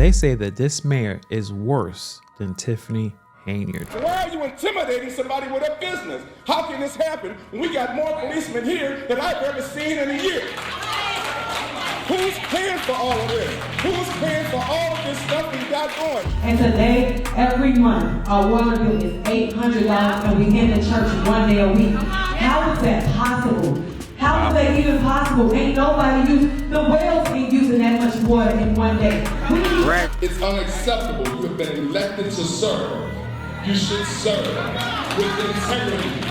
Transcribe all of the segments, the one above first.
They say that this mayor is worse than Tiffany Henyard. Why are you intimidating somebody with a business? How can this happen when we got more policemen here than I've ever seen in a year? Who's paying for all of this? Who's paying for all of this stuff we got going? And today, every month, our water bill is $800 and we in the church 1 day a week. How is that possible? How is that even possible? Ain't nobody the wells ain't using that much water in 1 day. It's unacceptable. You have been elected to serve. You should serve with integrity,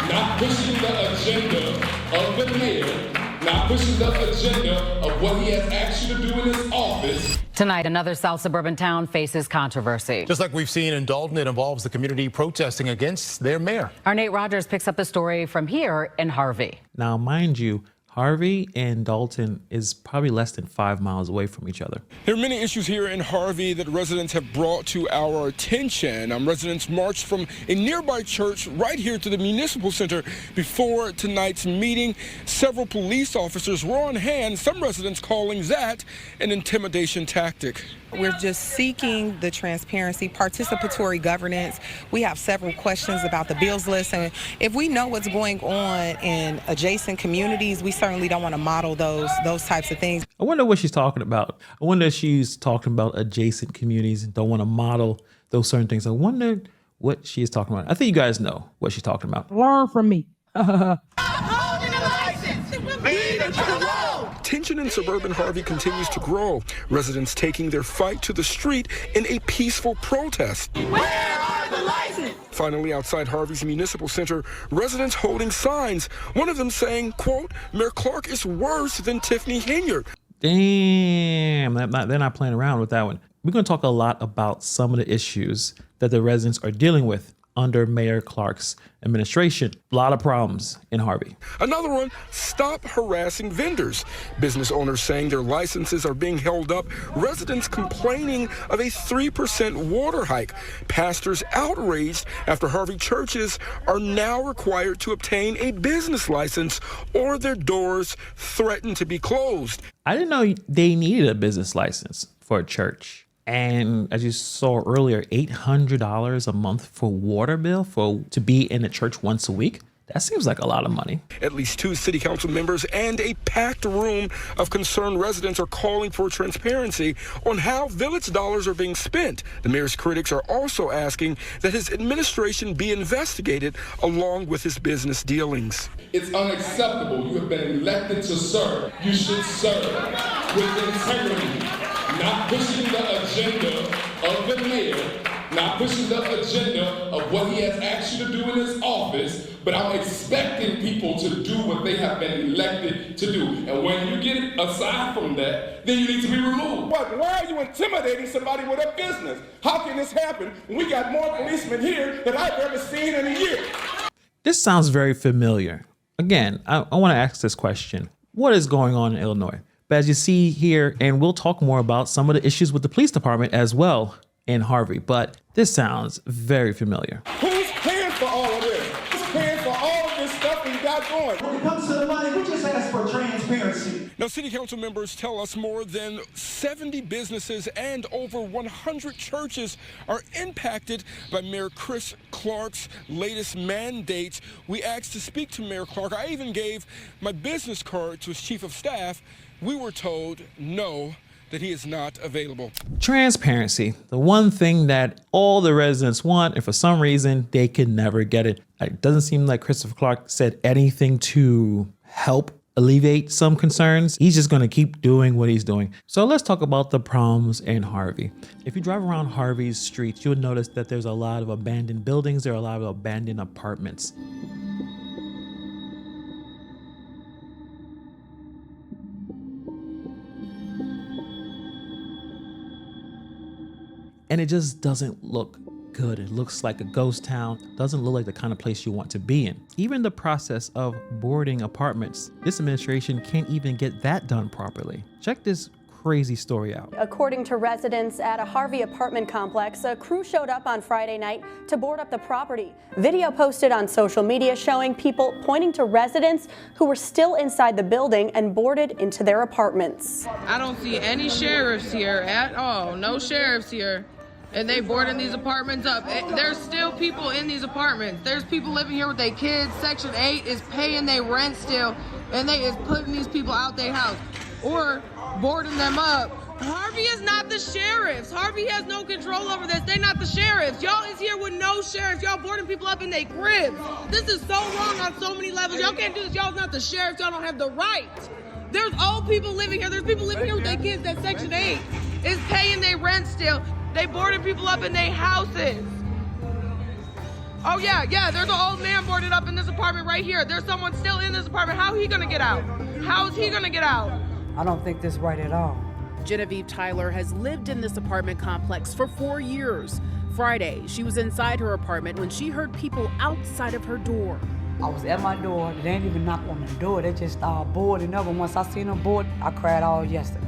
not pushing the agenda of the mayor, not pushing the agenda of what he has asked you to do in his office. Tonight, another South suburban town faces controversy. Just like we've seen in Dalton, it involves the community protesting against their mayor. Our Nate Rogers picks up the story from here in Harvey. Now, mind you, Harvey and Dalton is probably less than 5 miles away from each other. There are many issues here in Harvey that residents have brought to our attention. Residents marched from a nearby church right here to the municipal center before tonight's meeting. Several police officers were on hand, some residents calling that an intimidation tactic. We're just seeking the transparency, participatory governance. We have several questions about the bills list, and if we know what's going on in adjacent communities, we certainly don't want to model those types of things. I wonder what she's talking about. I wonder if she's talking about adjacent communities and don't want to model those certain things. I wonder what she's talking about. I think you guys know what she's talking about. Learn from me. Tension in suburban Harvey continues to grow. Residents taking their fight to the street in a peaceful protest. Where are the licenses? Finally, outside Harvey's municipal center, residents holding signs. One of them saying, quote, Mayor Clark is worse than Tiffany Henyard. Damn, they're not playing around with that one. We're going to talk a lot about some of the issues that the residents are dealing with under Mayor Clark's administration. A lot of problems in Harvey. Another one, stop harassing vendors. Business owners saying their licenses are being held up. Residents complaining of a 3% water hike. Pastors outraged after Harvey churches are now required to obtain a business license or their doors threaten to be closed. I didn't know they needed a business license for a church. And as you saw earlier, $800 a month for water bill to be in a church once a week. That seems like a lot of money. At least 2 city council members and a packed room of concerned residents are calling for transparency on how village dollars are being spent. The mayor's critics are also asking that his administration be investigated along with his business dealings. It's unacceptable. You have been elected to serve. You should serve with integrity, not pushing the agenda of the mayor, not pushing the agenda of what he has asked you to do in his office, but I'm expecting people to do what they have been elected to do. And when you get aside from that, then you need to be removed. Why are you intimidating somebody with a business? How can this happen when we got more policemen here than I've ever seen in a year? This sounds very familiar. Again, I want to ask this question. What is going on in Illinois? But as you see here, and we'll talk more about some of the issues with the police department as well in Harvey, but this sounds very familiar. Who's paying for all of this? Who's paying for all of this stuff we got going? When it comes to the money, we just ask for transparency. Now, city council members tell us more than 70 businesses and over 100 churches are impacted by Mayor Chris Clark's latest mandates. We asked to speak to Mayor Clark. I even gave my business card to his chief of staff. We were told no, that he is not available. Transparency, the one thing that all the residents want, and for some reason they can never get it. It doesn't seem like Christopher Clark said anything to help alleviate some concerns. He's just going to keep doing what he's doing. So let's talk about the problems in Harvey. If you drive around Harvey's streets, you'll notice that there's a lot of abandoned buildings. There are a lot of abandoned apartments. And it just doesn't look good. It looks like a ghost town. Doesn't look like the kind of place you want to be in. Even the process of boarding apartments, this administration can't even get that done properly. Check this crazy story out. According to residents at a Harvey apartment complex, a crew showed up on Friday night to board up the property. Video posted on social media showing people pointing to residents who were still inside the building and boarded into their apartments. I don't see any sheriffs here at all. No sheriffs here. And they boarding these apartments up. There's still people in these apartments. There's people living here with their kids. Section 8 is paying their rent still, and they is putting these people out their house or boarding them up. Harvey is not the sheriffs. Harvey has no control over this. They not the sheriffs. Y'all is here with no sheriffs. Y'all boarding people up in their cribs. This is so wrong on so many levels. Y'all can't do this. Y'all not the sheriffs. Y'all don't have the right. There's old people living here. There's people living here with their kids. That Section 8 is paying their rent still. They boarded people up in their houses. Oh yeah, there's an old man boarded up in this apartment right here. There's someone still in this apartment. How he gonna get out? How is he gonna get out? I don't think this is right at all. Genevieve Tyler has lived in this apartment complex for 4 years. Friday, she was inside her apartment when she heard people outside of her door. I was at my door. They didn't even knock on the door. They just started boarding up. And once I seen them board, I cried all yesterday.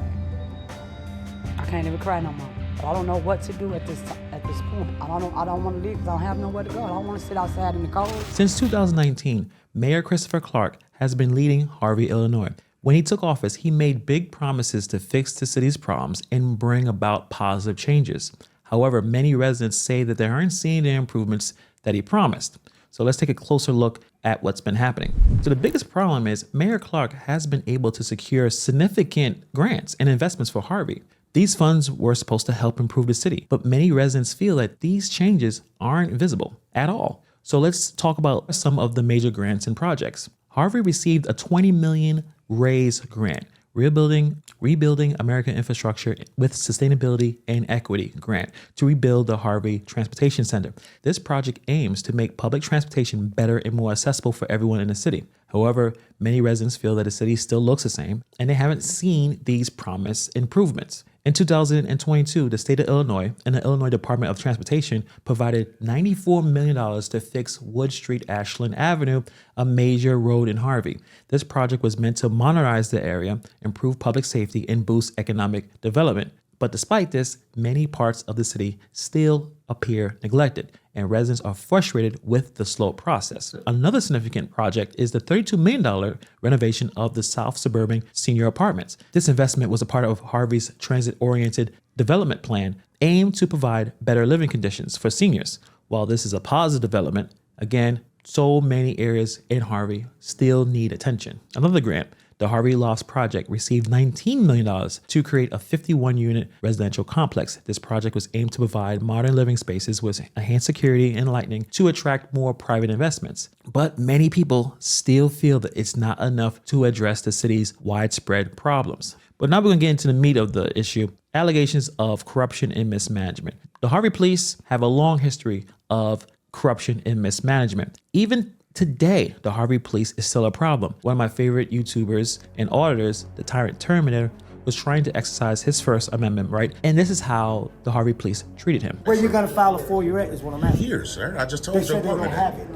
I can't even cry no more. I don't know what to do at this point. I don't want to leave because I don't have nowhere to go. I don't want to sit outside in the cold. Since 2019, Mayor Christopher Clark has been leading Harvey, Illinois. When he took office, he made big promises to fix the city's problems and bring about positive changes. However, many residents say that they aren't seeing the improvements that he promised. So let's take a closer look at what's been happening. So the biggest problem is Mayor Clark has been able to secure significant grants and investments for Harvey. These funds were supposed to help improve the city, but many residents feel that these changes aren't visible at all. So let's talk about some of the major grants and projects. Harvey received a $20 million RAISE grant, Rebuilding American Infrastructure with Sustainability and Equity grant to rebuild the Harvey Transportation Center. This project aims to make public transportation better and more accessible for everyone in the city. However, many residents feel that the city still looks the same and they haven't seen these promised improvements. In 2022, the state of Illinois and the Illinois Department of Transportation provided $94 million to fix Wood Street Ashland Avenue, a major road in Harvey. This project was meant to modernize the area, improve public safety, and boost economic development. But despite this, many parts of the city still appear neglected, and residents are frustrated with the slow process. Another significant project is the $32 million renovation of the South Suburban Senior Apartments. This investment was a part of Harvey's transit-oriented development plan aimed to provide better living conditions for seniors. While this is a positive development, again, so many areas in Harvey still need attention. Another grant, the Harvey Lofts Project, received $19 million to create a 51-unit residential complex. This project was aimed to provide modern living spaces with enhanced security and lighting to attract more private investments. But many people still feel that it's not enough to address the city's widespread problems. But now we're going to get into the meat of the issue, allegations of corruption and mismanagement. The Harvey police have a long history of corruption and mismanagement. Even today, the Harvey police is still a problem. One of my favorite YouTubers and auditors, the Tyrant Terminator, was trying to exercise his First Amendment right, and this is how the Harvey police treated him. Where you gonna file a FOIA at is what I'm asking. Here, sir. I just told They you. said they don't have it.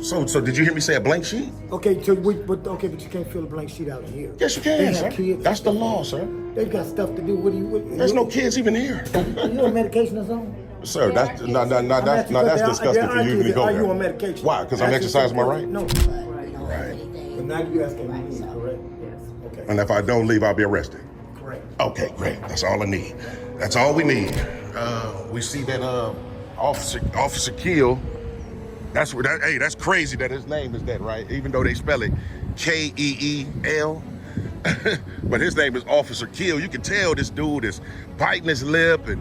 So did you hear me say a blank sheet? Okay, but you can't fill a blank sheet out here. Yes, you They can, have sir. kids. That's the law, sir. They've got stuff to do. There's no kids even here. You on medication or something? Sir, that's disgusting for you to go Are there. you on medication? Why? Because I'm exercising my right? No. Right. But now you asking me to leave, correct? Yes. Okay. And if I don't leave, I'll be arrested. Correct. Okay, great. That's all I need. That's all we need. We see that Officer Keel. That's crazy that his name is that, right? Even though they spell it K-E-E-L. But his name is Officer Keel. You can tell this dude is biting his lip and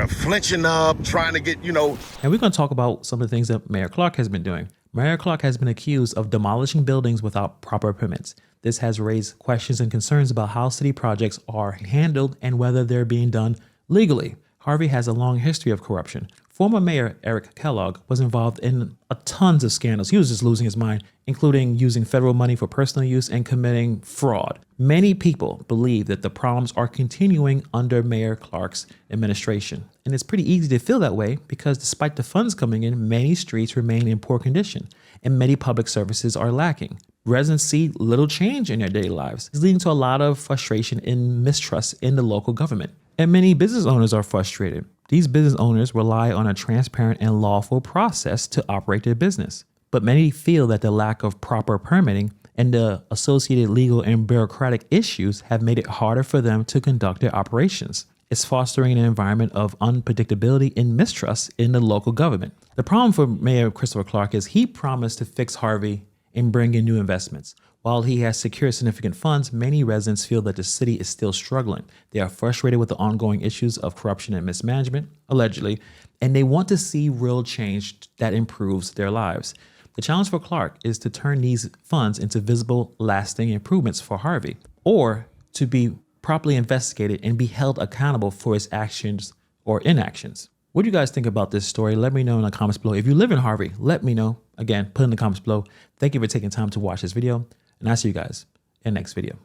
flinching up, trying to get, And we're going to talk about some of the things that Mayor Clark has been doing. Mayor Clark has been accused of demolishing buildings without proper permits. This has raised questions and concerns about how city projects are handled and whether they're being done legally. Harvey has a long history of corruption. Former Mayor Eric Kellogg was involved in tons of scandals. He was just losing his mind, including using federal money for personal use and committing fraud. Many people believe that the problems are continuing under Mayor Clark's administration. And it's pretty easy to feel that way because despite the funds coming in, many streets remain in poor condition and many public services are lacking. residents see little change in their daily lives. It's leading to a lot of frustration and mistrust in the local government. And many business owners are frustrated. These business owners rely on a transparent and lawful process to operate their business. But many feel that the lack of proper permitting and the associated legal and bureaucratic issues have made it harder for them to conduct their operations. It's fostering an environment of unpredictability and mistrust in the local government. The problem for Mayor Christopher Clark is he promised to fix Harvey and bring in new investments. While he has secured significant funds, many residents feel that the city is still struggling. They are frustrated with the ongoing issues of corruption and mismanagement, allegedly, and they want to see real change that improves their lives. The challenge for Clark is to turn these funds into visible, lasting improvements for Harvey, or to be properly investigated and be held accountable for his actions or inactions. What do you guys think about this story? Let me know in the comments below. If you live in Harvey, let me know. Again, put in the comments below. Thank you for taking time to watch this video, and I'll see you guys in the next video.